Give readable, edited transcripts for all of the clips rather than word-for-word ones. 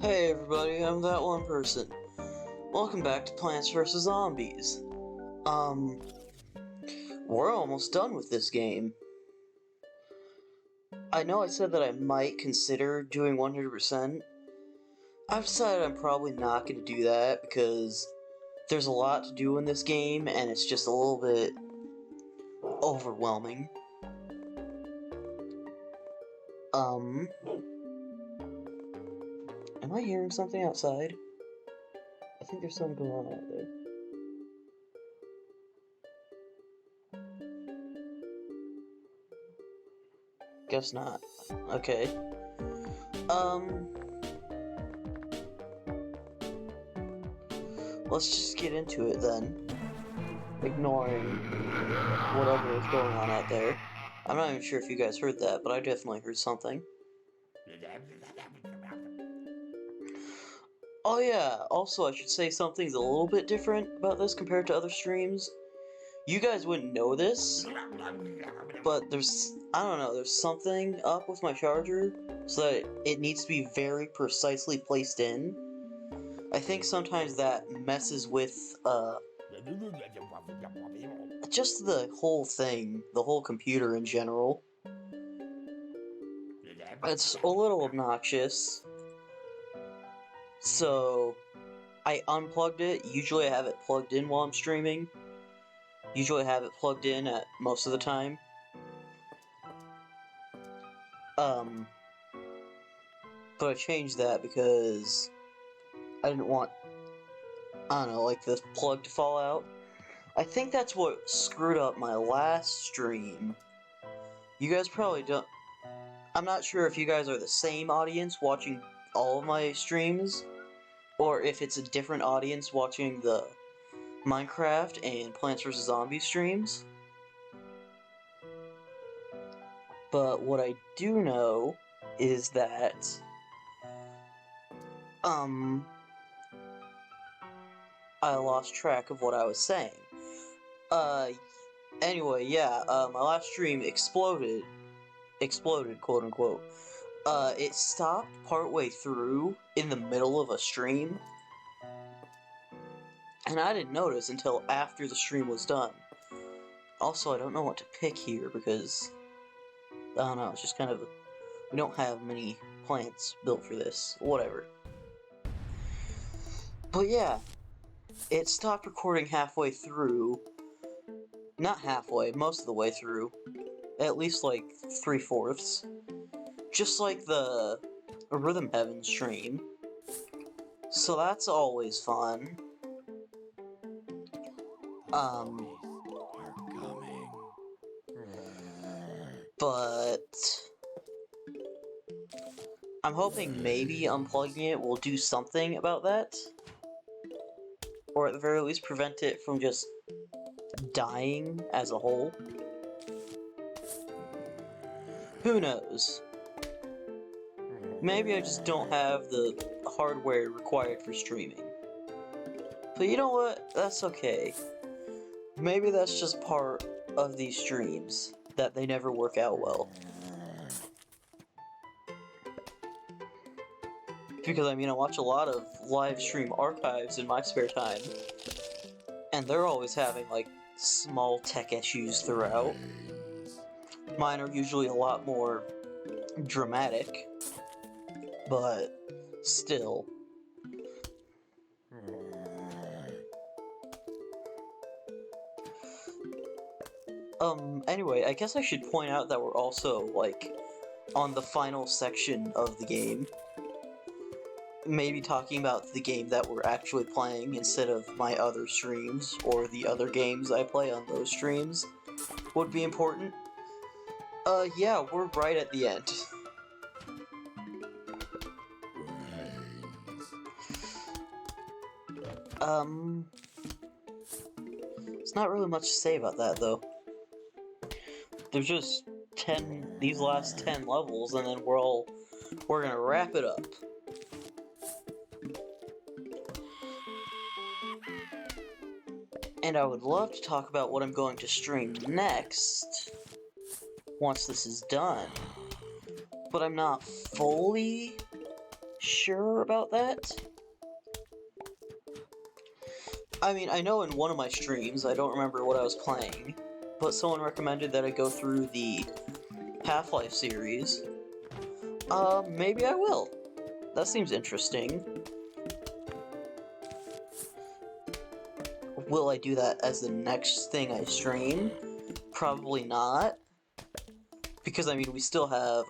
Hey everybody, I'm that one person. Welcome back to Plants vs. Zombies. Um, we're almost done with this game. I know I said that I might consider doing 100%. I've decided I'm probably not going to do that because there's a lot to do in this game and it's just a little bit overwhelming. Um, am I hearing something outside? I think there's something going on out there. Guess not. Okay. Let's just get into it then. Ignoring whatever is going on out there. I'm not even sure if you guys heard that, but I definitely heard something. Oh yeah, also I should say something's a little bit different about this compared to other streams. You guys wouldn't know this, but I don't know, there's something up with my charger so that it needs to be very precisely placed in. I think sometimes that messes with, just the whole thing, the whole computer in general. It's a little obnoxious. So, I unplugged it. Usually I have it plugged in while I'm streaming. Usually I have it plugged in at most of the time. But I changed that because I didn't want, I don't know, like the plug to fall out. I think that's what screwed up my last stream. You guys probably don't... I'm not sure if you guys are the same audience watching all of my streams, or if it's a different audience watching the Minecraft and Plants vs. Zombies streams. But what I do know is that, I lost track of what I was saying. Anyway, yeah, my last stream exploded, quote unquote. It stopped partway through in the middle of a stream, and I didn't notice until after the stream was done. Also, I don't know what to pick here because, I don't know, it's just kind of, we don't have many plants built for this, whatever. But yeah, it stopped recording halfway through, not halfway, most of the way through, at least like 3/4, just like the Rhythm Heaven stream. So that's always fun. But I'm hoping maybe unplugging it will do something about that. Or at the very least prevent it from just dying as a whole. Who knows? Maybe I just don't have the hardware required for streaming. But you know what? That's okay. Maybe that's just part of these streams, that they never work out well. Because, I mean, I watch a lot of live stream archives in my spare time, and they're always having, like, small tech issues throughout. Mine are usually a lot more dramatic, but still. Anyway, I guess I should point out that we're also, like, on the final section of the game. Maybe talking about the game that we're actually playing instead of my other streams, or the other games I play on those streams, would be important. Yeah, we're right at the end. There's not really much to say about that, though. There's just these last 10 levels, and then we're gonna wrap it up. And I would love to talk about what I'm going to stream next, once this is done. But I'm not fully sure about that. I mean, I know in one of my streams, I don't remember what I was playing, but someone recommended that I go through the Half-Life series. Maybe I will. That seems interesting. Will I do that as the next thing I stream? Probably not. Because, I mean, we still have,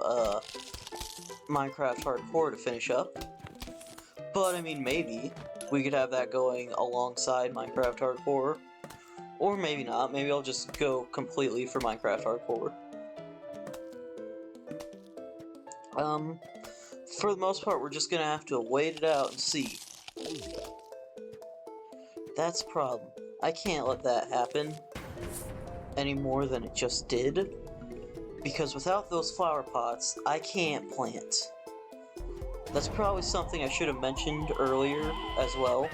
Minecraft Hardcore to finish up. But, I mean, maybe we could have that going alongside Minecraft Hardcore. Or maybe not. Maybe I'll just go completely for Minecraft Hardcore. For the most part, we're just gonna have to wait it out and see. That's the problem. I can't let that happen any more than it just did. Because without those flower pots, I can't plant. That's probably something I should have mentioned earlier as well.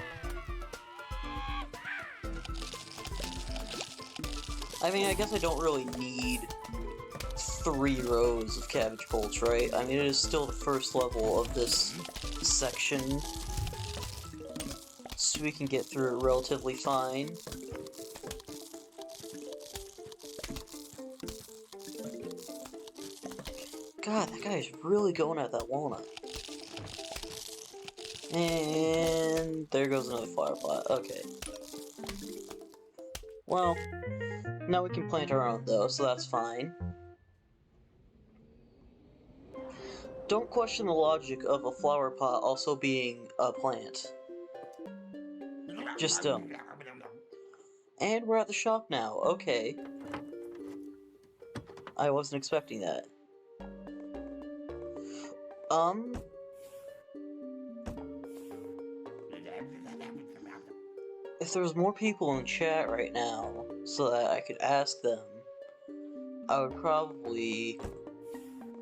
I mean, I guess I don't really need 3 rows of cabbage bolts, right? I mean, it is still the first level of this section, so we can get through it relatively fine. God, that guy is really going at that walnut. And there goes another flower pot. Okay. Well, now we can plant our own, though, so that's fine. Don't question the logic of a flower pot also being a plant. Just don't. And we're at the shop now. Okay. I wasn't expecting that. If there was more people in the chat right now, so that I could ask them, I would probably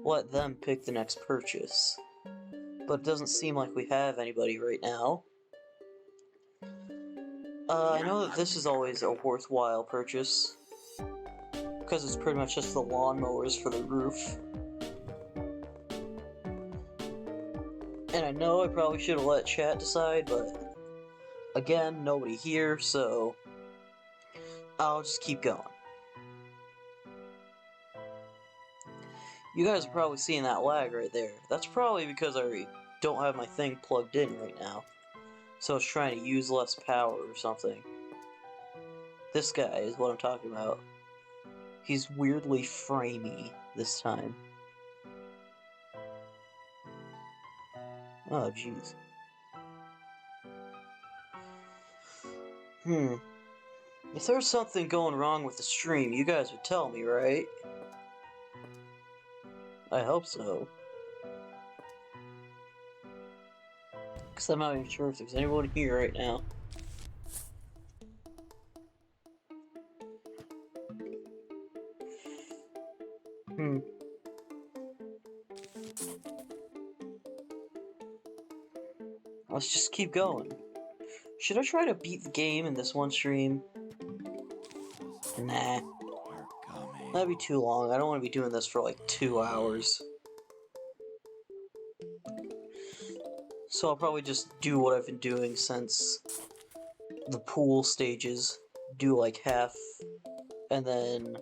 let them pick the next purchase. But it doesn't seem like we have anybody right now. I know that this is always a worthwhile purchase, because it's pretty much just the lawnmowers for the roof. And I know I probably should have let chat decide, but again, nobody here, so I'll just keep going. You guys are probably seeing that lag right there. That's probably because I don't have my thing plugged in right now. So it's trying to use less power or something. This guy is what I'm talking about. He's weirdly framey this time. Oh, jeez. If there's something going wrong with the stream, you guys would tell me, right? I hope so. Because I'm not even sure if there's anyone here right now. Let's just keep going. Should I try to beat the game in this one stream? Nah. That'd be too long. I don't want to be doing this for like 2 hours. So I'll probably just do what I've been doing since the pool stages. Do like half, and then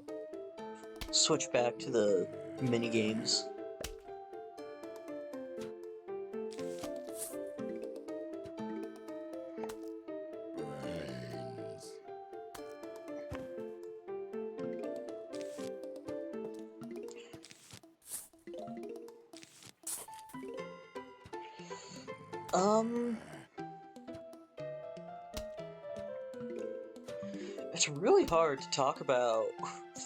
switch back to the mini games. It's really hard to talk about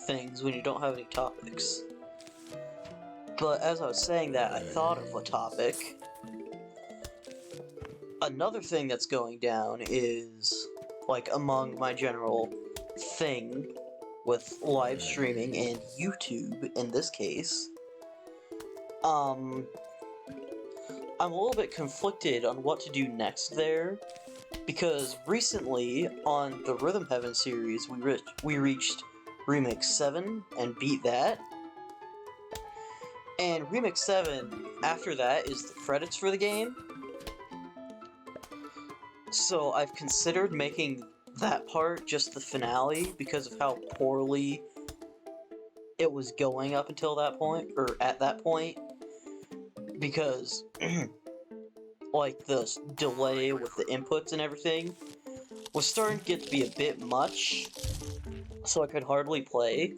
things when you don't have any topics. But as I was saying that, I thought of a topic. Another thing that's going down is, like, among my general thing with live streaming and YouTube, in this case, I'm a little bit conflicted on what to do next there, because recently, on the Rhythm Heaven series, we reached Remix 7 and beat that. And Remix 7, after that, is the credits for the game. So I've considered making that part just the finale because of how poorly it was going up until that point, or at that point. Because, like, the delay with the inputs and everything was starting to get to be a bit much, so I could hardly play.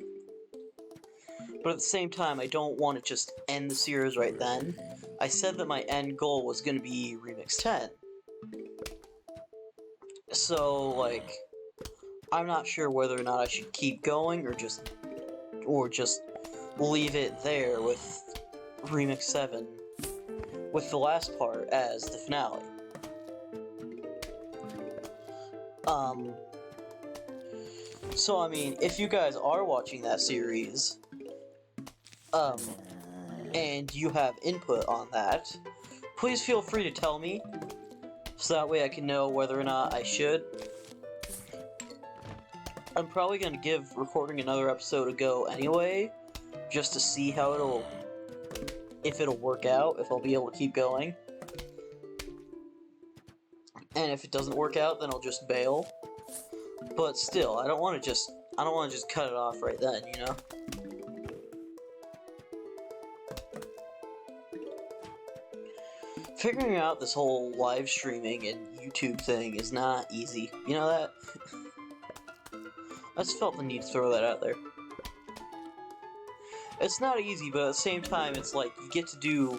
But at the same time, I don't want to just end the series right then. I said that my end goal was going to be Remix 10. So, like, I'm not sure whether or not I should keep going or just leave it there with Remix 7, with the last part as the finale. So I mean, if you guys are watching that series, and you have input on that, please feel free to tell me, so that way I can know whether or not I should. I'm probably going to give recording another episode a go anyway, just to see how if it'll work out, if I'll be able to keep going. And if it doesn't work out, then I'll just bail. But still, I don't want to just cut it off right then, you know? Figuring out this whole live streaming and YouTube thing is not easy. You know that? I just felt the need to throw that out there. It's not easy, but at the same time, it's like you get to do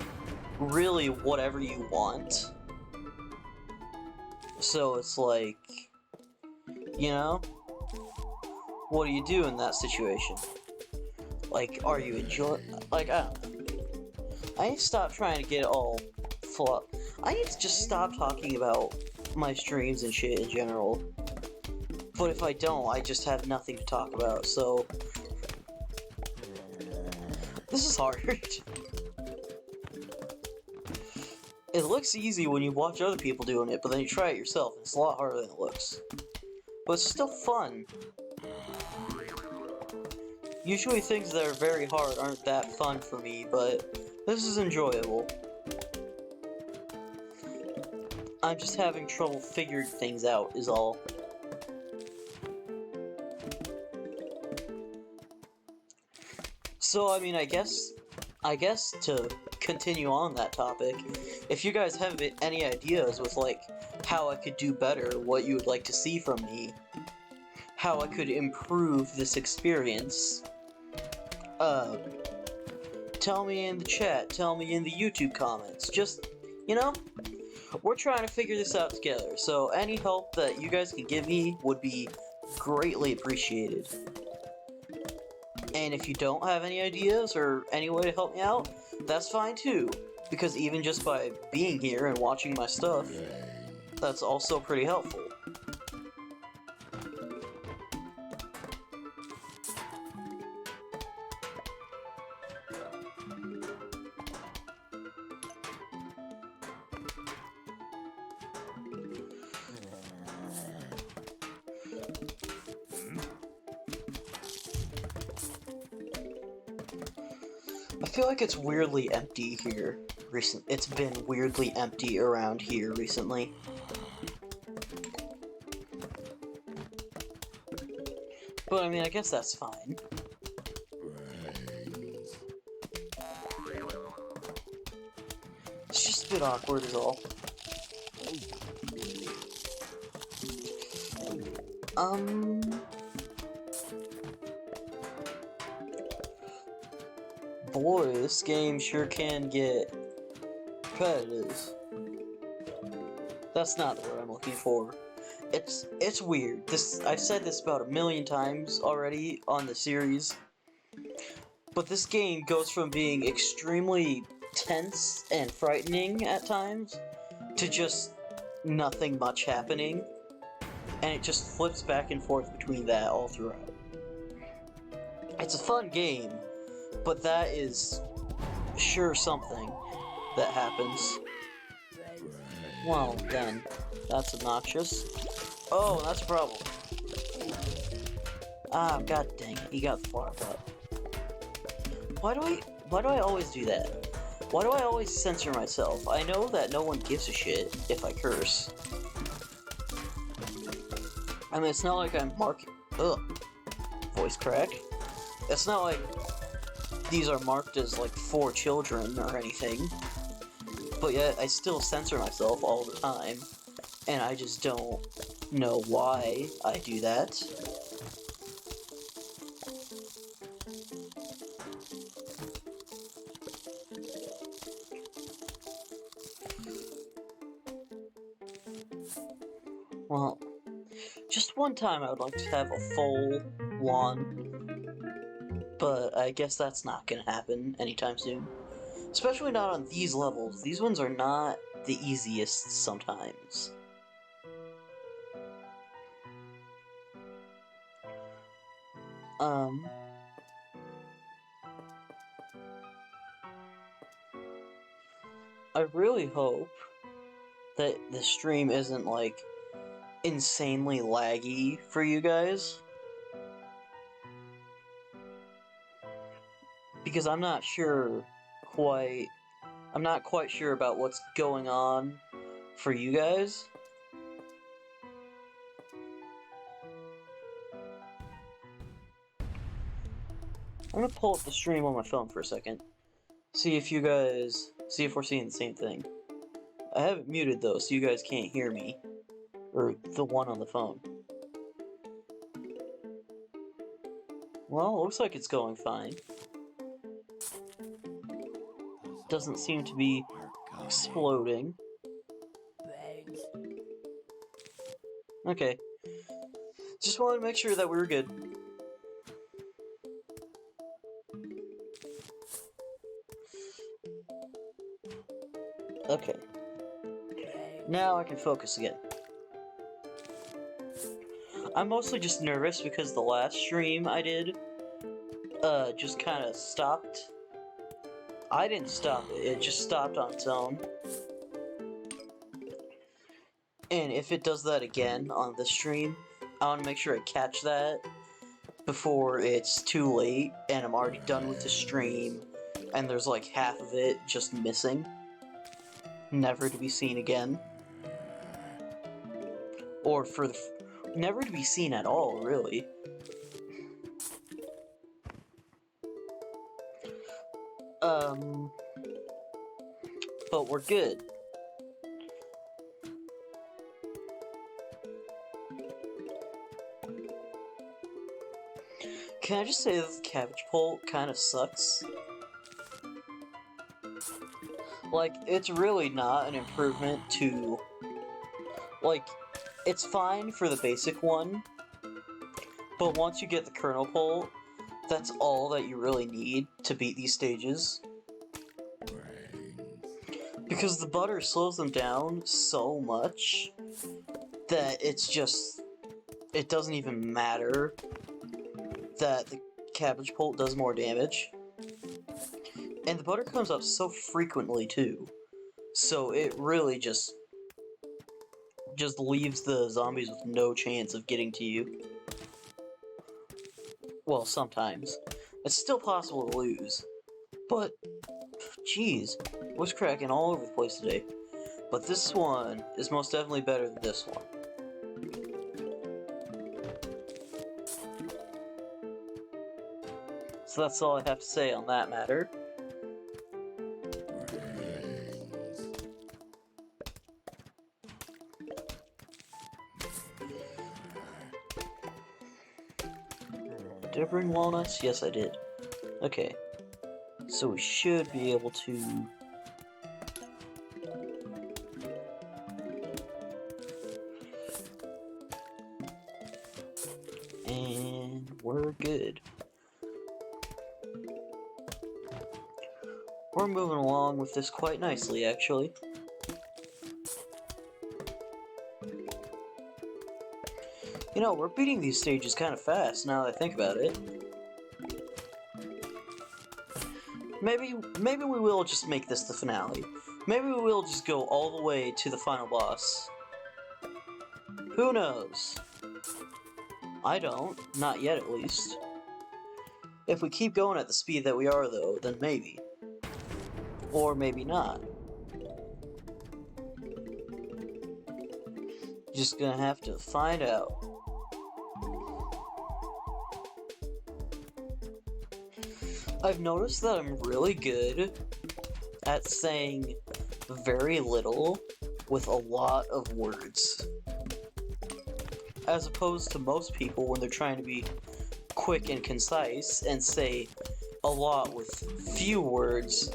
really whatever you want. So it's like, you know, what do you do in that situation? Like, are you like, I don't know. I need to stop trying to get all I need to just stop talking about my streams and shit in general. But if I don't, I just have nothing to talk about, so this is hard. It looks easy when you watch other people doing it, but then you try it yourself, and it's a lot harder than it looks. But it's still fun. Usually things that are very hard aren't that fun for me, but this is enjoyable. I'm just having trouble figuring things out, is all. So, I mean, I guess to continue on that topic, if you guys have any ideas with, like, how I could do better, what you would like to see from me, how I could improve this experience, tell me in the chat, tell me in the YouTube comments, just, you know, we're trying to figure this out together, so any help that you guys can give me would be greatly appreciated. And if you don't have any ideas or any way to help me out, that's fine too, because even just by being here and watching my stuff, that's also pretty helpful. I feel like it's weirdly empty here. It's been weirdly empty around here recently. But I mean, I guess that's fine. It's just a bit awkward is all. Boy, this game sure can get repetitive. That's not the word I'm looking for. It's weird. I've said this about 1,000,000 times already on the series, but this game goes from being extremely tense and frightening at times to just nothing much happening, and it just flips back and forth between that all throughout. It's a fun game, but that is sure something that happens. Well, then, that's obnoxious. Oh, that's a problem. Ah, god dang it, he got the flower pot. Why do I always do that? Why do I always censor myself? I know that no one gives a shit if I curse. I mean, it's not like I'm marking. Ugh. Voice crack. It's not like these are marked as, like, for children or anything. But yet, I still censor myself all the time. And I just don't know why I do that. Well, just one time I would like to have a full lawn, but I guess that's not gonna happen anytime soon. Especially not on these levels. These ones are not the easiest sometimes. I really hope that the stream isn't, like, insanely laggy for you guys. Because I'm not quite sure about what's going on for you guys. I'm gonna pull up the stream on my phone for a second. See if we're seeing the same thing. I have it muted though, so you guys can't hear me. Or the one on the phone. Well, it looks like it's going fine. Doesn't seem to be exploding. Okay. Just wanted to make sure that we were good. Okay. Now I can focus again. I'm mostly just nervous because the last stream I did, just kind of stopped. I didn't stop it, it just stopped on its own. And if it does that again on the stream, I want to make sure I catch that before it's too late and I'm already done with the stream and there's like half of it just missing. Never to be seen again. Or never to be seen at all, really. But we're good. Can I just say that the cabbage pole kind of sucks? Like, it's really not an improvement to... Like, it's fine for the basic one, but once you get the kernel pole, that's all that you really need to beat these stages. Because the butter slows them down so much that it's just... It doesn't even matter that the cabbage pole does more damage. And the butter comes up so frequently, too. So it really just leaves the zombies with no chance of getting to you. Well, sometimes. It's still possible to lose. But, jeez, what's cracking all over the place today. But this one is most definitely better than this one. So that's all I have to say on that matter. Did I bring walnuts? Yes, I did. Okay. So we should be able to... And we're good. We're moving along with this quite nicely, actually. You know, we're beating these stages kind of fast now that I think about it. Maybe we will just make this the finale. Maybe we will just go all the way to the final boss. Who knows? I don't. Not yet, at least. If we keep going at the speed that we are, though, then maybe. Or maybe not. Just gonna have to find out. I've noticed that I'm really good at saying very little with a lot of words. As opposed to most people when they're trying to be quick and concise and say a lot with few words.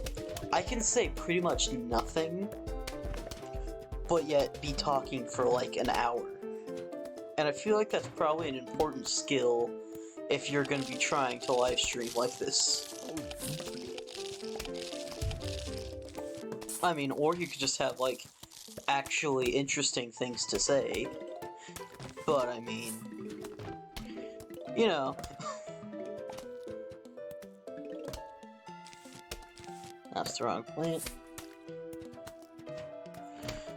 I can say pretty much nothing, but yet be talking for like an hour. And I feel like that's probably an important skill if you're going to be trying to live stream like this. I mean, or you could just have, like, actually interesting things to say. But, I mean, you know. That's the wrong plant.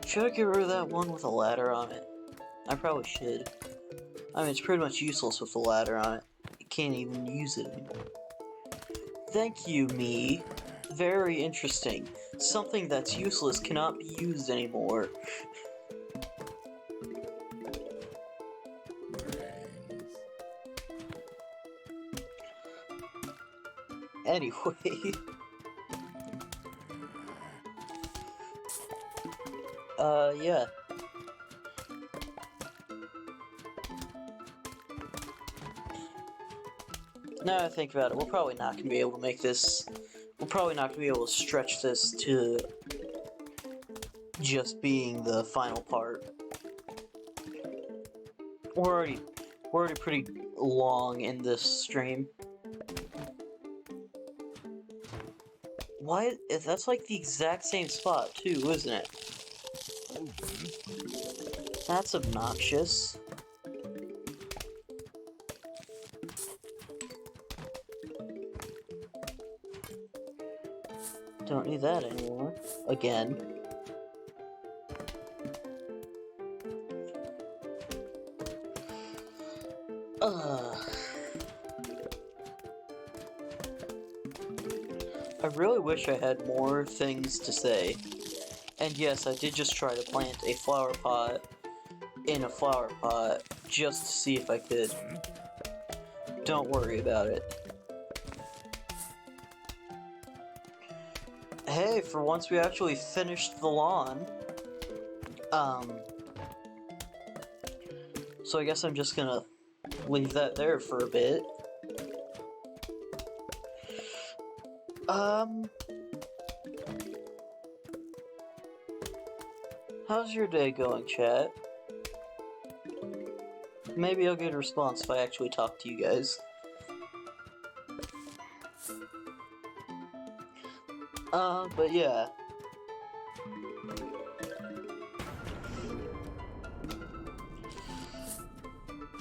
Should I get rid of that one with a ladder on it? I probably should. I mean, it's pretty much useless with a ladder on it. You can't even use it anymore. Thank you, me. Very interesting. Something that's useless cannot be used anymore. Anyway. Yeah. Now that I think about it, we're probably not going to be able to make this... We're probably not going to be able to stretch this to just being the final part. We're already pretty long in this stream. Why? That's like the exact same spot too, isn't it? That's obnoxious. Don't need that anymore. Again. I really wish I had more things to say. And yes, I did just try to plant a flower pot in a flower pot just to see if I could. Don't worry about it. Hey, for once we actually finished the lawn. So I guess I'm just gonna leave that there for a bit. How's your day going, chat? Maybe I'll get a response if I actually talk to you guys. But yeah.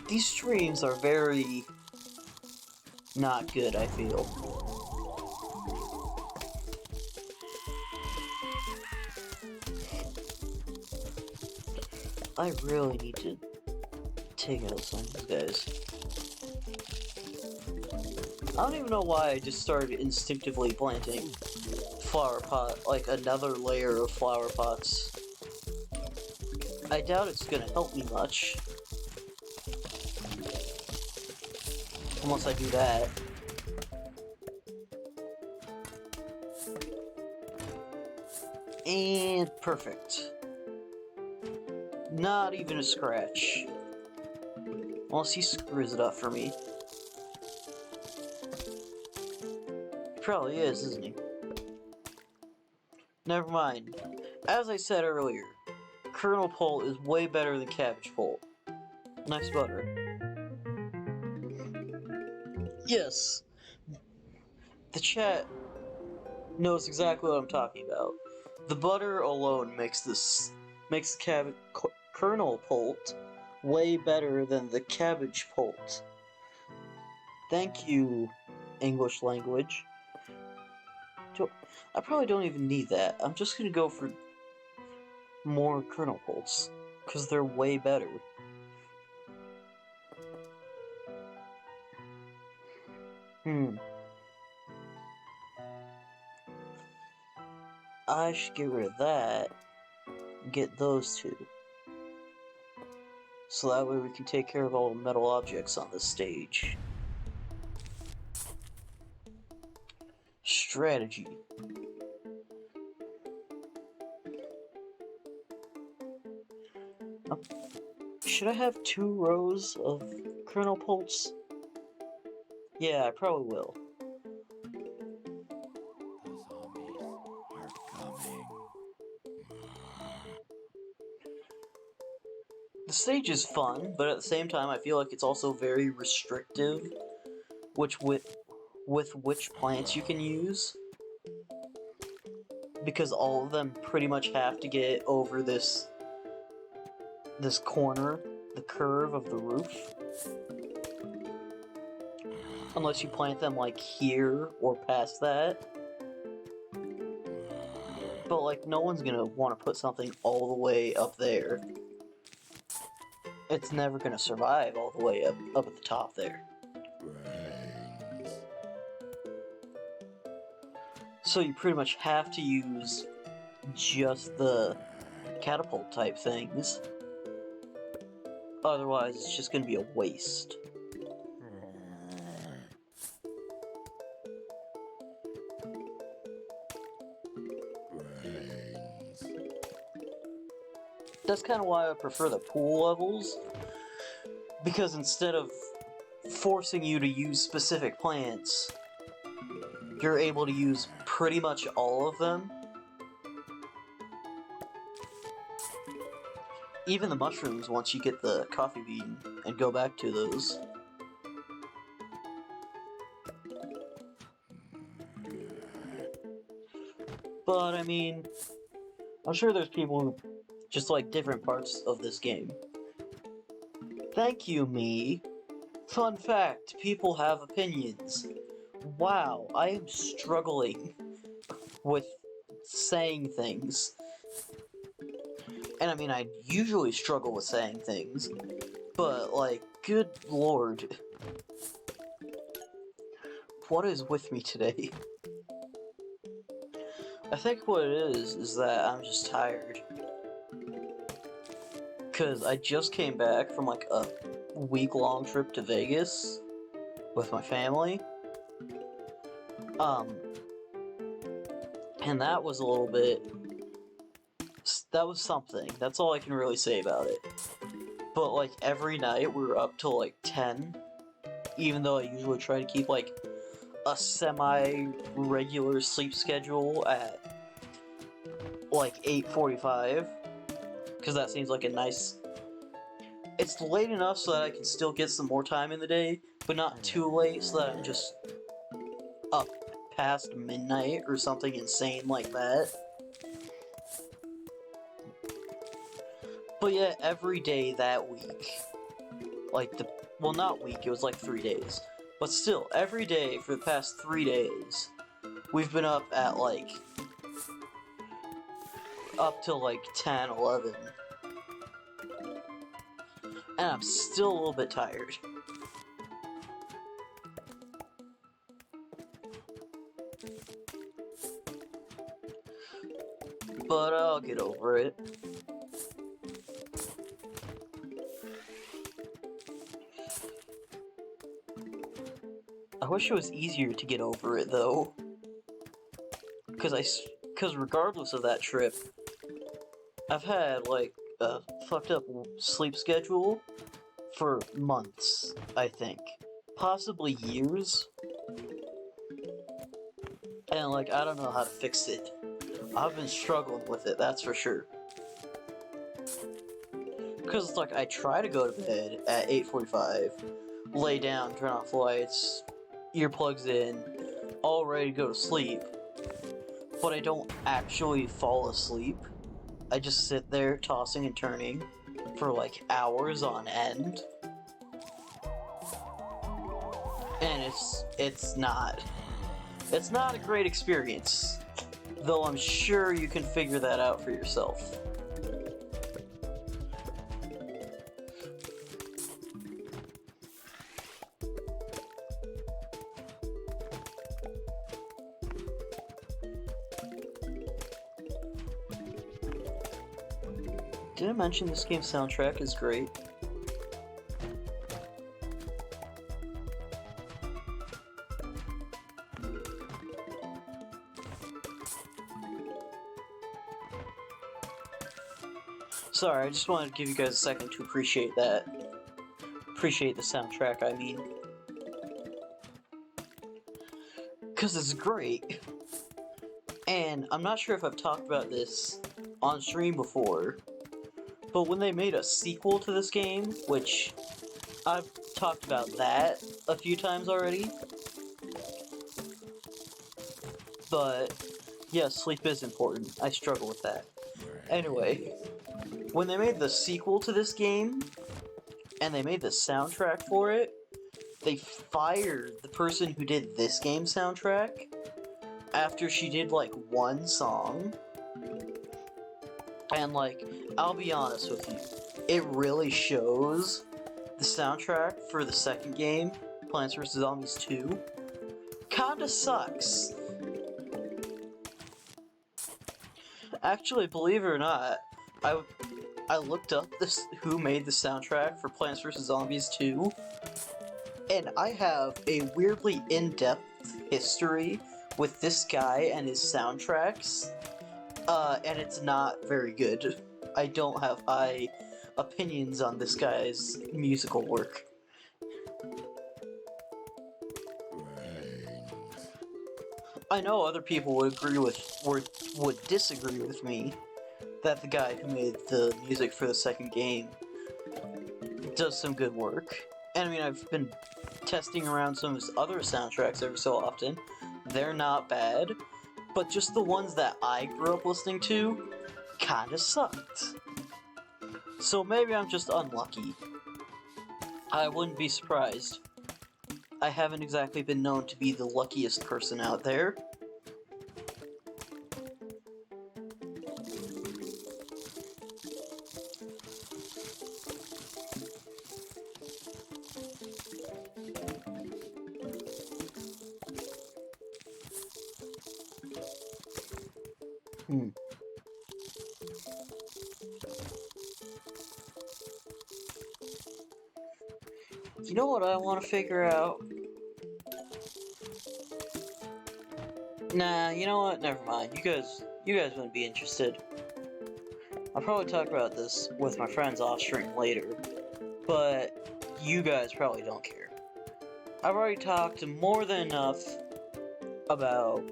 These streams are very not good, I feel. I really need to take out some of these guys. I don't even know why I just started instinctively planting flower pot, like another layer of flower pots. I doubt it's gonna help me much. Unless I do that. And perfect. Not even a scratch. Unless he screws it up for me. He probably is, isn't he? Never mind. As I said earlier, kernel pult is way better than cabbage pult. Nice butter. Yes. The chat knows exactly what I'm talking about. The butter alone makes the kernel pult way better than the cabbage pult. Thank you, English language. I probably don't even need that. I'm just gonna go for more kernel pults, because they're way better. Hmm. I should get rid of that and get those two. So that way we can take care of all the metal objects on this stage. Strategy. Should I have 2 rows of kernel pulse? Yeah, I probably will. The stage is fun, but at the same time I feel like it's also very restrictive with which plants you can use. Because all of them pretty much have to get over this corner, the curve of the roof. Unless you plant them like here or past that. But like no one's gonna want to put something all the way up there. It's never gonna survive all the way up at the top there. So you pretty much have to use just the catapult type things. Otherwise it's just gonna be a waste. That's kind of why I prefer the pool levels, because instead of forcing you to use specific plants, you're able to use pretty much all of them. Even the mushrooms once you get the coffee bean and go back to those. But I mean, I'm sure there's people who just like different parts of this game. Thank you, me. Fun fact, people have opinions. Wow, I am struggling with saying things. And I mean, I usually struggle with saying things, but like, good lord. What is with me today? I think what it is that I'm just tired. Cause I just came back from like a week-long trip to Vegas with my family. And that was a little bit... That was something. That's all I can really say about it. But like every night we were up till like 10. Even though I usually try to keep like a semi-regular sleep schedule at like 8:45. Because that seems like a nice... It's late enough so that I can still get some more time in the day, but not too late so that I'm just up past midnight or something insane like that. But yeah, every day that week, like well, not week, it was like 3 days. But still, every day for the past 3 days, we've been up at like, up till like 10, 11. And I'm still a little bit tired. But I'll get over it. I wish it was easier to get over it though. Cause regardless of that trip, I've had like a fucked up sleep schedule for months, I think. Possibly years. And like, I don't know how to fix it. I've been struggling with it, that's for sure. Because it's like, I try to go to bed at 8:45, lay down, turn off lights, earplugs in, all ready to go to sleep. But I don't actually fall asleep. I just sit there tossing and turning for like hours on end. And it's not a great experience. Though I'm sure you can figure that out for yourself. Did I mention this game's soundtrack is great? Sorry, I just wanted to give you guys a second to appreciate that. Appreciate the soundtrack, I mean. Because it's great. And I'm not sure if I've talked about this on stream before, but when they made a sequel to this game, which I've talked about that a few times already, but yeah, sleep is important. I struggle with that. Anyway, when they made the sequel to this game, and they made the soundtrack for it, they fired the person who did this game's soundtrack after she did like one song. And like, I'll be honest with you, it really shows the soundtrack for the second game, Plants vs. Zombies 2, kinda sucks. Actually, believe it or not, I looked up who made the soundtrack for Plants vs. Zombies 2, and I have a weirdly in-depth history with this guy and his soundtracks, and it's not very good. I don't have high opinions on this guy's musical work. I know other people would disagree with me that the guy who made the music for the second game does some good work. And I mean, I've been testing around some of his other soundtracks every so often. They're not bad, but just the ones that I grew up listening to kinda sucked. So maybe I'm just unlucky. I wouldn't be surprised. I haven't exactly been known to be the luckiest person out there. You know what I want to figure out? Nah, you know what? Never mind. You guys wouldn't be interested. I'll probably talk about this with my friends off stream later, but you guys probably don't care. I've already talked more than enough about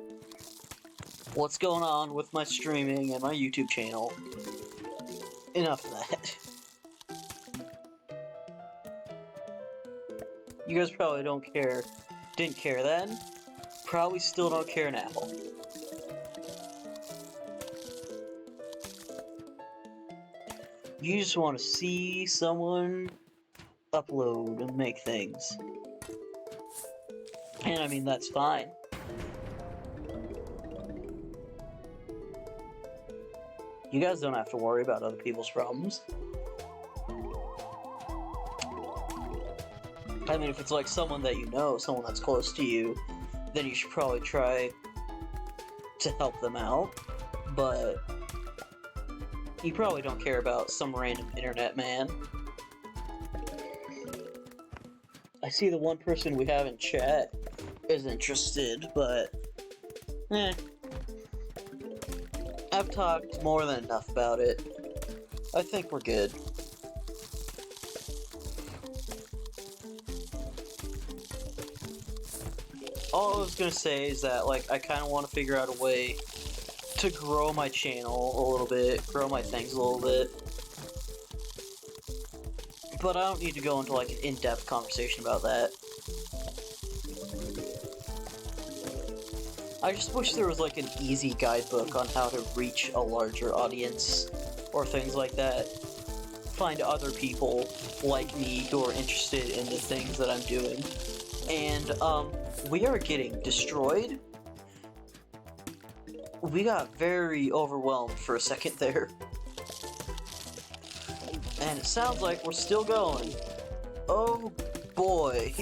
what's going on with my streaming and my YouTube channel. Enough of that. You guys probably don't care. Didn't care then. Probably still don't care now. You just want to see someone upload and make things. And I mean, that's fine. You guys don't have to worry about other people's problems. I mean, if it's like someone that you know, someone that's close to you, then you should probably try to help them out. But you probably don't care about some random internet man. I see the one person we have in chat is interested, but I've talked more than enough about it. I think we're good. All I was gonna say is that, like, I kind of want to figure out a way to grow my channel a little bit, grow my things a little bit. But I don't need to go into, like, an in-depth conversation about that. I just wish there was, like, an easy guidebook on how to reach a larger audience, or things like that. Find other people like me who are interested in the things that I'm doing. And, we are getting destroyed. We got very overwhelmed for a second there. And it sounds like we're still going. Oh boy.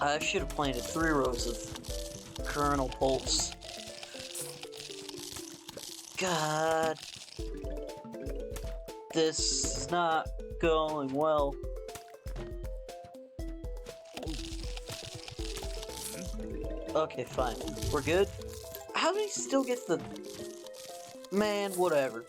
I should have planted 3 rows of Colonel Pulse. God. This is not going well. Okay, fine. We're good? How do he still get the... Man, whatever.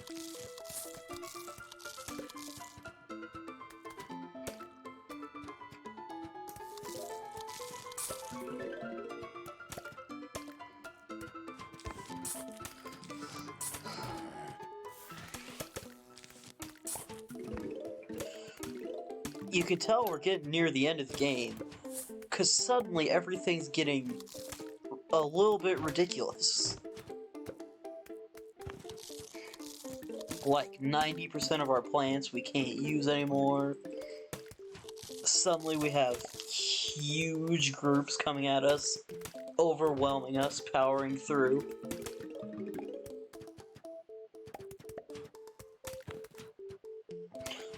You can tell we're getting near the end of the game, because suddenly everything's getting a little bit ridiculous. Like 90% of our plants we can't use anymore. Suddenly we have huge groups coming at us, overwhelming us, powering through.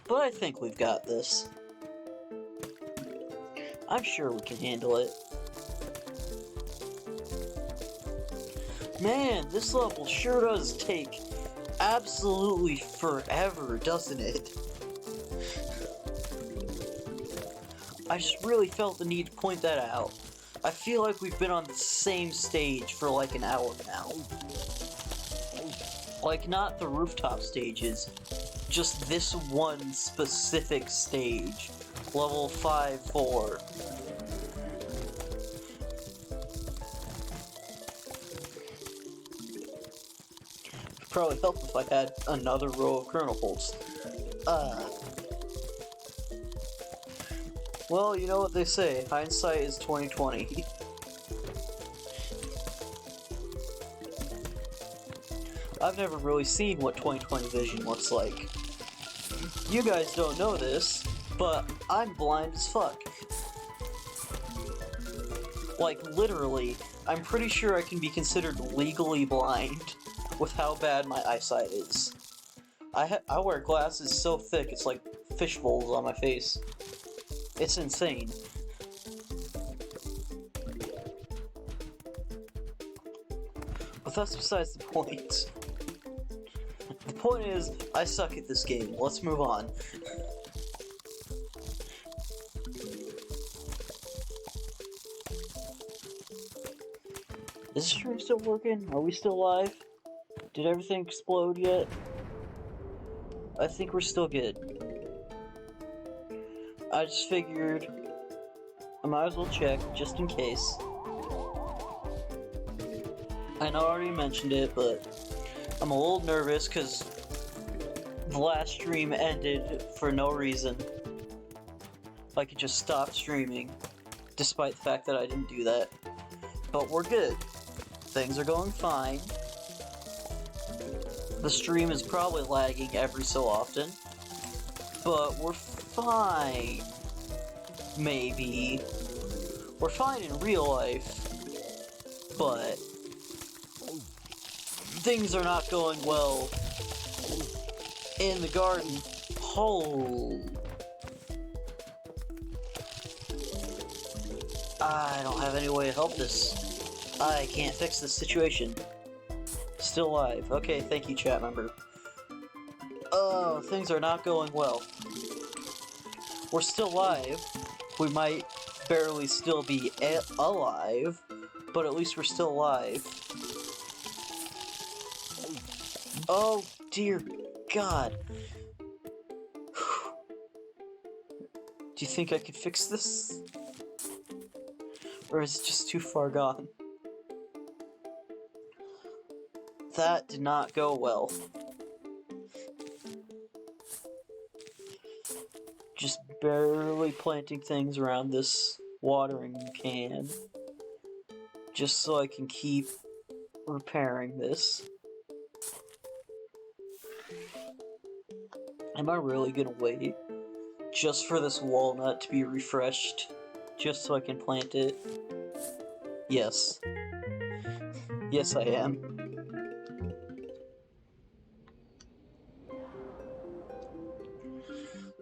But I think we've got this. I'm sure we can handle it. Man, this level sure does take absolutely forever, doesn't it? I just really felt the need to point that out. I feel like we've been on the same stage for like an hour now. Like, not the rooftop stages, just this one specific stage. Level 5-4. It'd probably help if I had another row of kernel bolts. Well, you know what they say, hindsight is 20/20. I've never really seen what 20/20 vision looks like. You guys don't know this, but I'm blind as fuck. Like, literally, I'm pretty sure I can be considered legally blind with how bad my eyesight is. I wear glasses so thick it's like fish bowls on my face. It's insane. But that's besides the point. The point is, I suck at this game. Let's move on. Is the stream still working? Are we still live? Did everything explode yet? I think we're still good. I just figured I might as well check, just in case. I know I already mentioned it, but I'm a little nervous because the last stream ended for no reason. Like, it just stopped streaming, despite the fact that I didn't do that. But we're good. Things are going fine. The stream is probably lagging every so often, but we're fine. Maybe. We're fine in real life, but things are not going well in the garden. Oh. I don't have any way to help this. I can't fix this situation. Still live. Okay, thank you, chat member. Oh, things are not going well. We're still live. We might barely still be alive, but at least we're still alive. Oh, dear God. Do you think I could fix this? Or is it just too far gone? That did not go well. Just barely planting things around this watering can. Just so I can keep repairing this. Am I really gonna wait just for this walnut to be refreshed? Just so I can plant it? Yes. Yes, I am.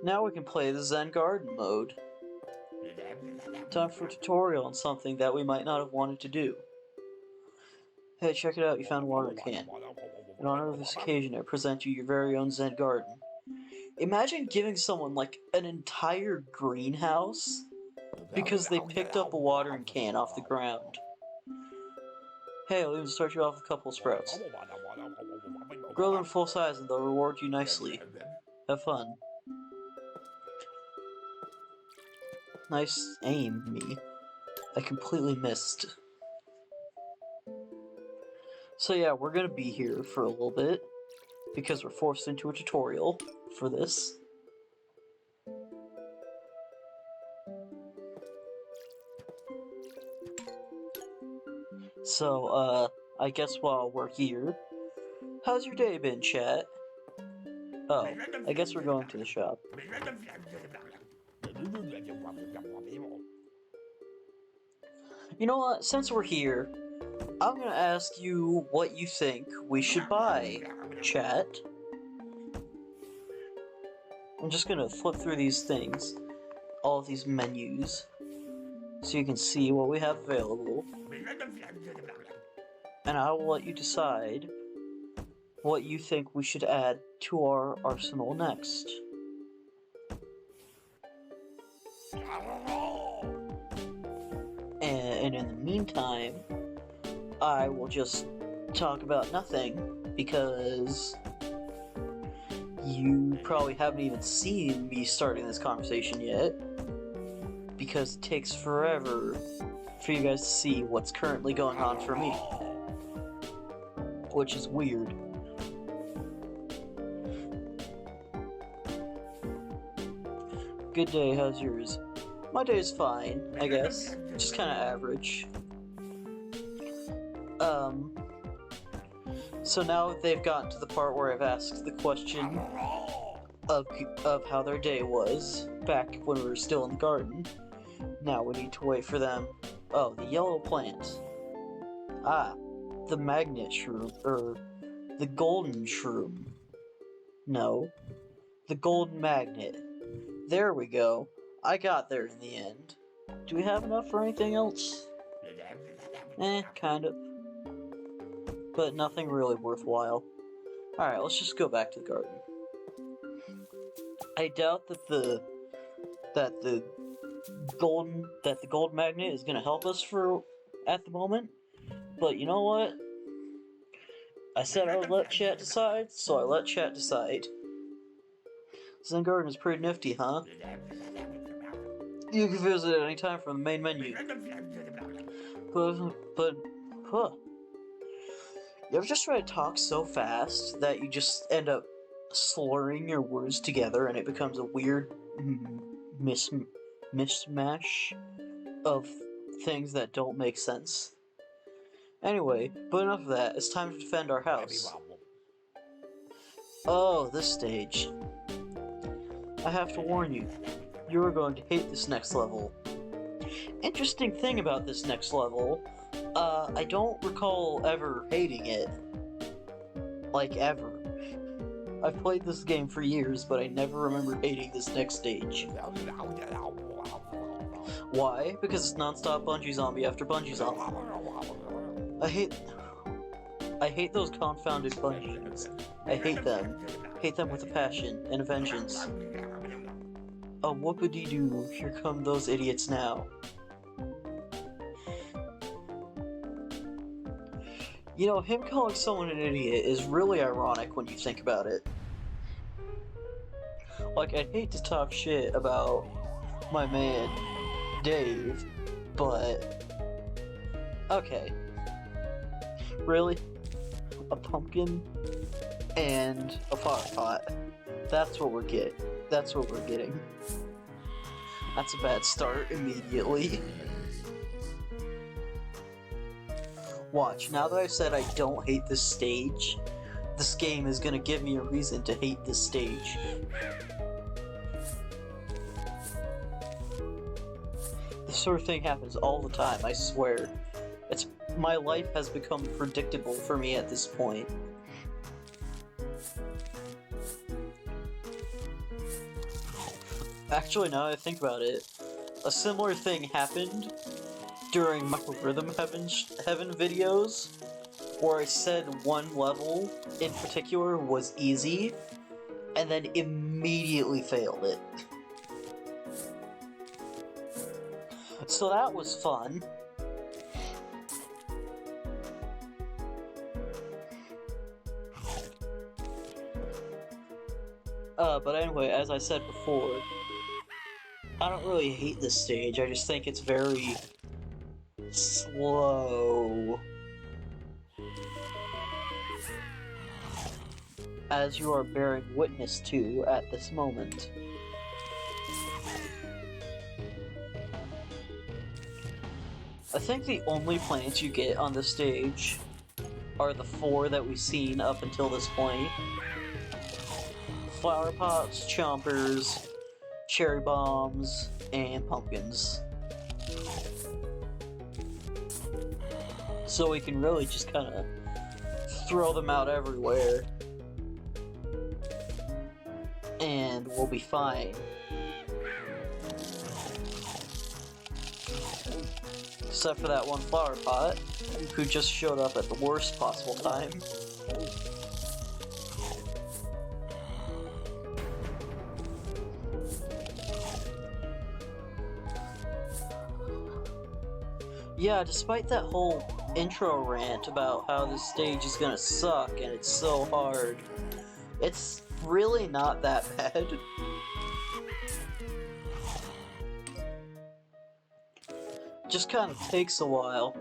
Now we can play the Zen Garden mode. Time for a tutorial on something that we might not have wanted to do. Hey, check it out, you found a watering can. In honor of this occasion, I present you your very own Zen garden. Imagine giving someone, like, an entire greenhouse because they picked up a watering can off the ground. Hey, I'll even start you off with a couple of sprouts. Grow them full size and they'll reward you nicely. Have fun. Nice aim, me. I completely missed. So yeah, we're gonna be here for a little bit, because we're forced into a tutorial for this. So, I guess while we're here, how's your day been, chat? Oh, I guess we're going to the shop. You know what, since we're here, I'm gonna ask you what you think we should buy, chat. I'm just gonna flip through these things, all of these menus, so you can see what we have available. And I will let you decide what you think we should add to our arsenal next. And in the meantime, I will just talk about nothing, because you probably haven't even seen me starting this conversation yet, because it takes forever for you guys to see what's currently going on for me, which is weird. Good day, how's yours? My day's fine, I guess. Just kinda average. So now that they've gotten to the part where I've asked the question of how their day was, back when we were still in the garden, now we need to wait for them. Oh, the yellow plant. Ah, the magnet shroom, or the golden shroom. No, the golden magnet. There we go. I got there in the end. Do we have enough for anything else? Kind of. But nothing really worthwhile. Alright, let's just go back to the garden. I doubt that the gold magnet is gonna help us at the moment. But you know what? I said I would let chat decide, so I let chat decide. Zen Garden is pretty nifty, huh? You can visit at any time from the main menu. But, you ever just try to talk so fast that you just end up slurring your words together and it becomes a weird mishmash of things that don't make sense? Anyway, but enough of that, it's time to defend our house. Oh, this stage. I have to warn you, you are going to hate this next level. Interesting thing about this next level, I don't recall ever hating it. Like, ever. I've played this game for years, but I never remember hating this next stage. Why? Because it's non-stop bungee zombie after bungee zombie. I hate those confounded bungees. I hate them. Hate them with a passion and a vengeance. Oh, whoop-a-dee-doo, here come those idiots now. You know, him calling someone an idiot is really ironic when you think about it. Like, I'd hate to talk shit about my man, Dave, but... okay. Really? A pumpkin and a flower pot. That's what we're getting. That's what we're getting. That's a bad start immediately. Watch, now that I've said I don't hate this stage, this game is gonna give me a reason to hate this stage. This sort of thing happens all the time, I swear. My life has become predictable for me at this point. Actually, now that I think about it, a similar thing happened during my Rhythm Heaven videos, where I said one level in particular was easy, and then immediately failed it. So that was fun. But anyway, as I said before, I don't really hate this stage, I just think it's very slow. As you are bearing witness to at this moment. I think the only plants you get on this stage are the 4 that we've seen up until this point. Flower pots, chompers, cherry bombs, and pumpkins. So we can really just kind of throw them out everywhere. And we'll be fine. Except for that one flower pot, who just showed up at the worst possible time. Yeah, despite that whole intro rant about how this stage is gonna suck and it's so hard, it's really not that bad. Just kind of takes a while.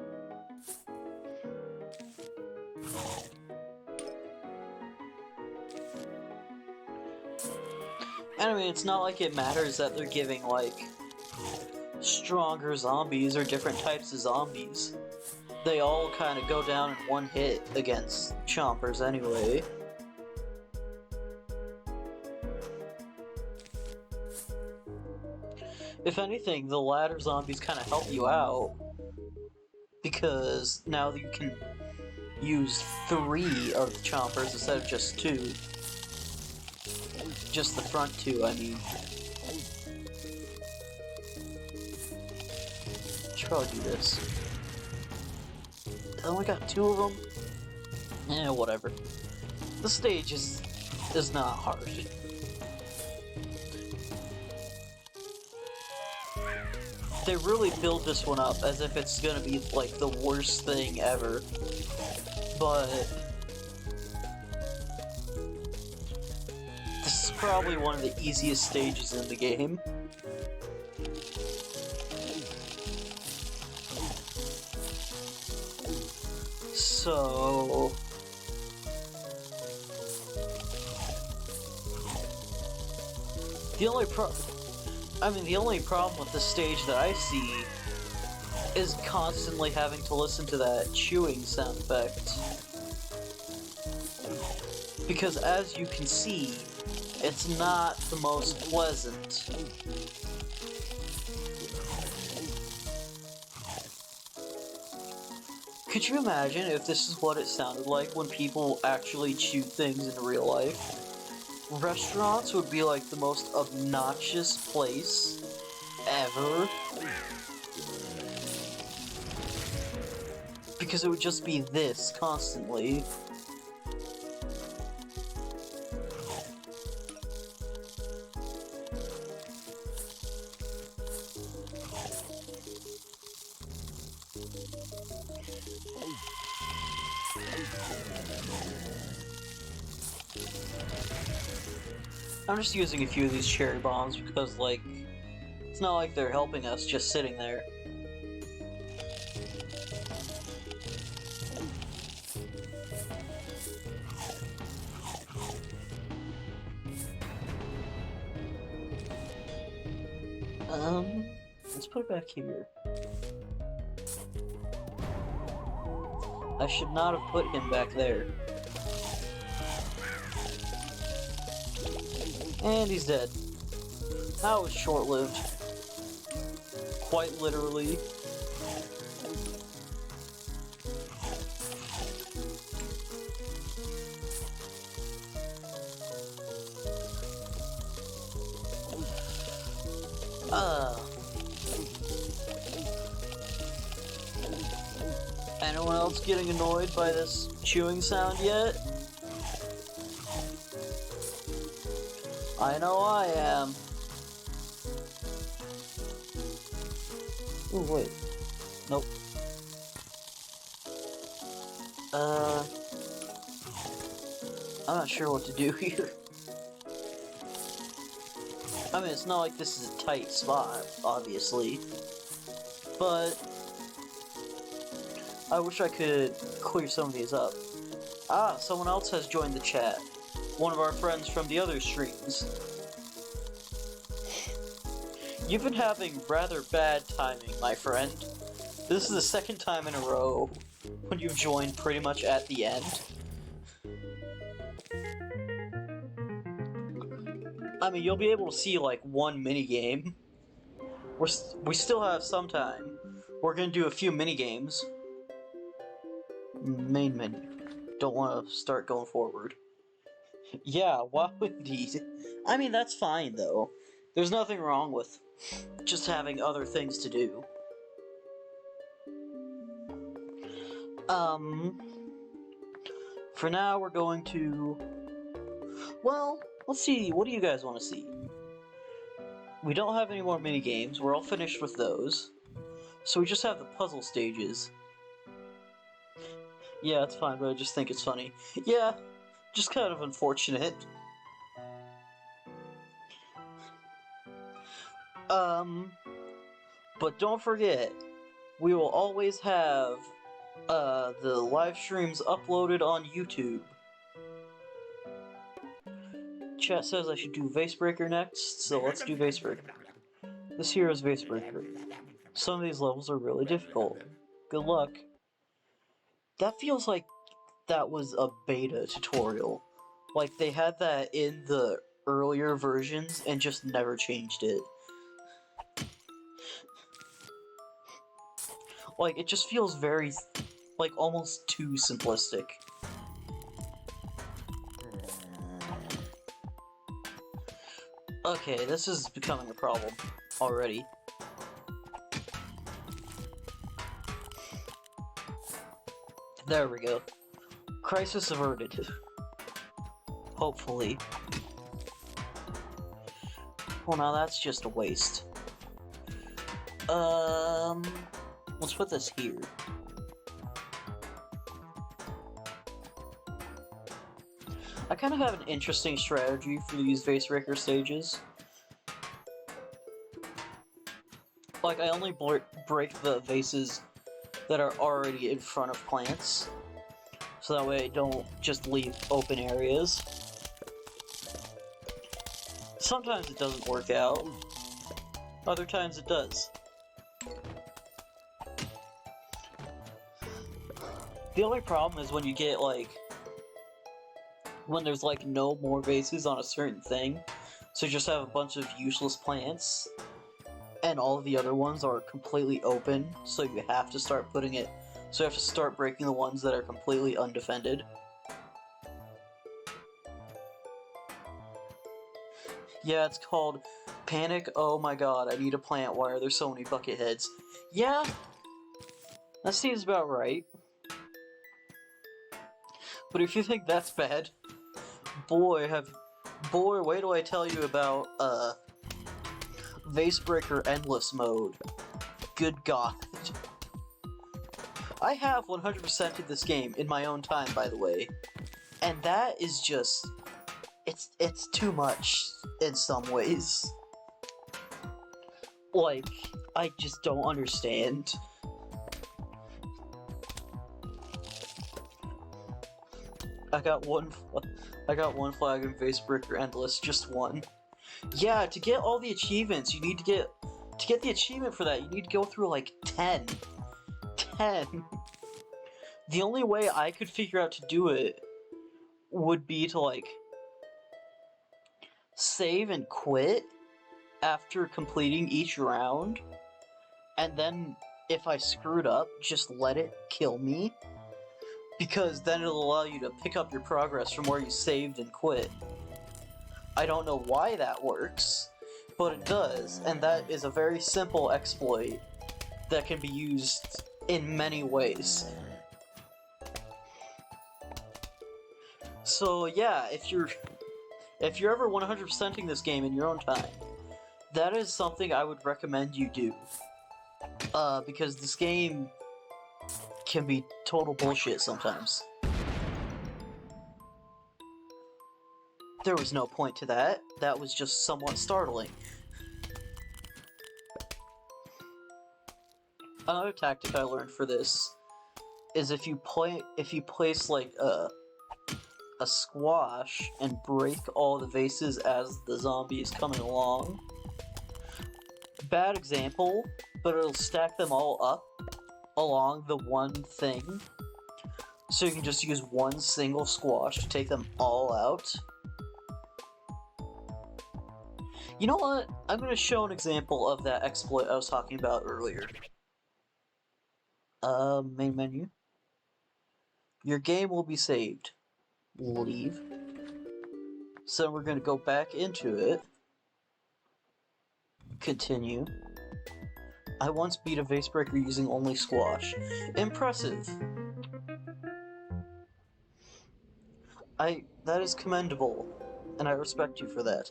And I mean, it's not like it matters that they're giving, like, stronger zombies or different types of zombies. They all kind of go down in one hit against chompers anyway. If anything, the ladder zombies kind of help you out, because now you can use 3 of the chompers instead of just 2. Just the front 2, I mean. Should probably do this. I only got 2 of them? Eh, whatever. The stage is not hard. They really build this one up as if it's gonna be, like, the worst thing ever. But this is probably one of the easiest stages in the game. So the only problem with this stage that I see is constantly having to listen to that chewing sound effect. Because as you can see, it's not the most pleasant. Could you imagine if this is what it sounded like when people actually chewed things in real life? Restaurants would be like the most obnoxious place ever. Because it would just be this constantly. I'm just using a few of these cherry bombs because, like, it's not like they're helping us just sitting there. Let's put it back here. I should not have put him back there. And he's dead. That was short-lived. Quite literally. Anyone else getting annoyed by this chewing sound yet? I know I am. Ooh, wait. Nope. I'm not sure what to do here. I mean, it's not like this is a tight spot, obviously. But I wish I could clear some of these up. Ah, someone else has joined the chat. One of our friends from the other streams. You've been having rather bad timing, my friend. This is the second time in a row when you've joined pretty much at the end. I mean, you'll be able to see like one minigame. We still have some time. We're gonna do a few minigames. Main menu. Don't want to start going forward. Yeah, wow, indeed. I mean, that's fine, though. There's nothing wrong with just having other things to do. For now, we're going to... Well, let's see, what do you guys want to see? We don't have any more minigames, we're all finished with those. So we just have the puzzle stages. Yeah, it's fine, but I just think it's funny. Yeah, just kind of unfortunate. But don't forget, we will always have the live streams uploaded on YouTube. Chat says I should do Vasebreaker next, so let's do Vasebreaker. This here is Vasebreaker. Some of these levels are really difficult. Good luck. That feels like that was a beta tutorial. Like, they had that in the earlier versions and just never changed it. Like, it just feels very, like, almost too simplistic. Okay, this is becoming a problem already. There we go. Crisis averted. Hopefully. Well, now that's just a waste. Let's put this here. I kind of have an interesting strategy for these Vasebreaker stages. Like, I only break the vases that are already in front of plants, so that way I don't just leave open areas. Sometimes it doesn't work out, other times it does. The only problem is when you get, like, when there's, like, no more vases on a certain thing, so you just have a bunch of useless plants, and all of the other ones are completely open, so you have to start putting it, so you have to start breaking the ones that are completely undefended. Yeah, it's called Panic, oh my god, I need a plant, why are there so many bucket heads? Yeah, that seems about right. But if you think that's bad, boy, wait till I tell you about, Vasebreaker Endless Mode. Good god. I have 100%ed this game in my own time, by the way. And that is just... It's too much in some ways. Like, I just don't understand. I got one flag in Vasebreaker Endless, just one. Yeah, to get all the achievements, you need to get the achievement for that, you need to go through like 10. 10. The only way I could figure out to do it would be to, like, save and quit after completing each round, and then if I screwed up, just let it kill me, because then it'll allow you to pick up your progress from where you saved and quit. I don't know why that works, but it does, and that is a very simple exploit that can be used in many ways. So yeah, if you're ever 100%ing this game in your own time, that is something I would recommend you do. Because this game can be total bullshit sometimes. There was no point to that. That was just somewhat startling. Another tactic I learned for this is if you place like a squash and break all the vases as the zombie is coming along. Bad example, but it'll stack them all up along the one thing. So you can just use one single squash to take them all out. You know what? I'm going to show an example of that exploit I was talking about earlier. Main menu. Your game will be saved. Leave. So we're going to go back into it. Continue. I once beat a vase breaker using only squash. Impressive. That is commendable, and I respect you for that.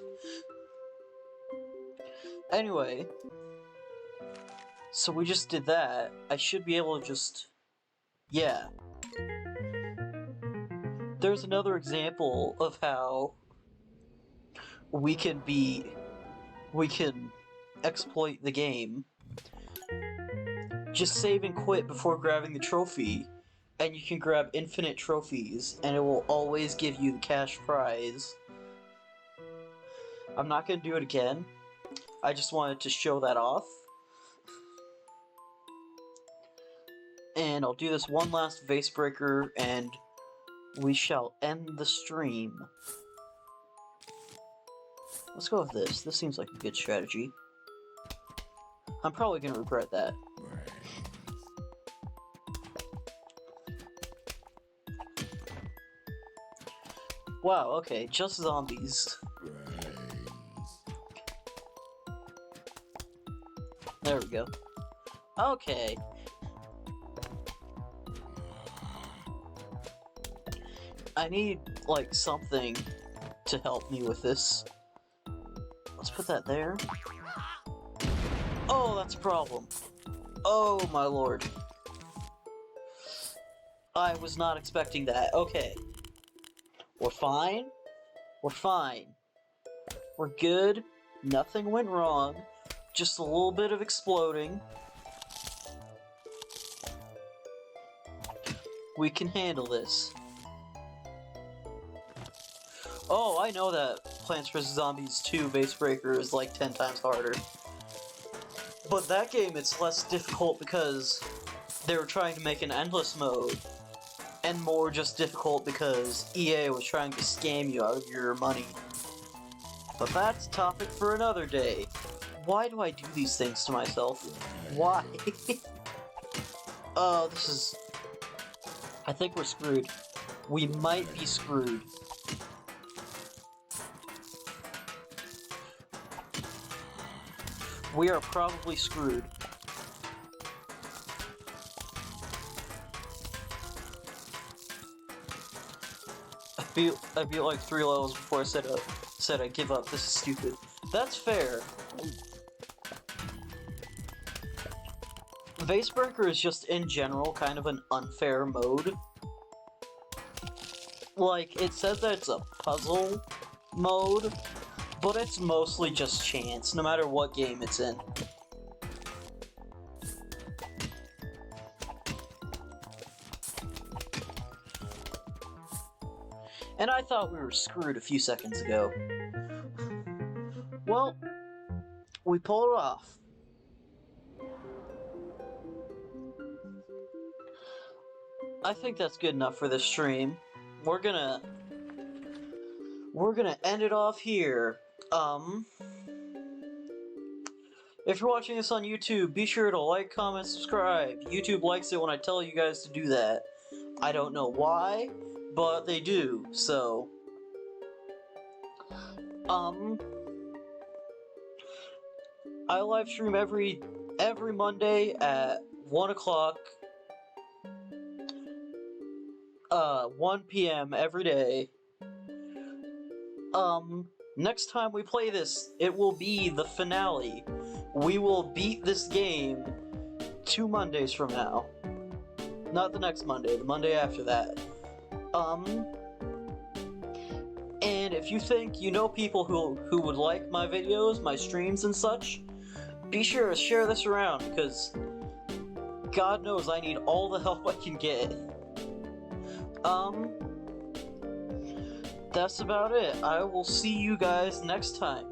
Anyway, so we just did that. I should be able to just... yeah. There's another example of how we can exploit the game. Just save and quit before grabbing the trophy, and you can grab infinite trophies, and it will always give you the cash prize. I'm not gonna do it again. I just wanted to show that off. And I'll do this one last vase breaker, and we shall end the stream. Let's go with this. This seems like a good strategy. I'm probably gonna regret that. Wow, okay, just zombies. There we go. Okay. I need, like, something to help me with this. Let's put that there. Oh, that's a problem. Oh, my lord. I was not expecting that. Okay. We're fine. We're fine. We're good. Nothing went wrong. Just a little bit of exploding. We can handle this. Oh, I know that Plants vs. Zombies 2 Base Breaker is like 10 times harder. But that game, it's less difficult because they were trying to make an endless mode. And more just difficult because EA was trying to scam you out of your money. But that's a topic for another day. Why do I do these things to myself? Why? Oh, this is... I think we're screwed. We might be screwed. We are probably screwed. I beat like 3 levels before I said I give up. This is stupid. That's fair. Vase Breaker is just, in general, kind of an unfair mode. Like, it says that it's a puzzle mode, but it's mostly just chance, no matter what game it's in. And I thought we were screwed a few seconds ago. Well, we pulled it off. I think that's good enough for this stream. We're gonna end it off here. If you're watching this on YouTube, be sure to like, comment, subscribe. YouTube likes it when I tell you guys to do that. I don't know why, but they do, so... I live stream every Monday at 1 o'clock, 1 p.m. every day. Next time we play this, it will be the finale. We will beat this game 2 Mondays from now. Not the next Monday, the Monday after that. And if you think you know people who would like my videos, my streams and such, be sure to share this around, because God knows I need all the help I can get. That's about it. I will see you guys next time.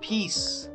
Peace.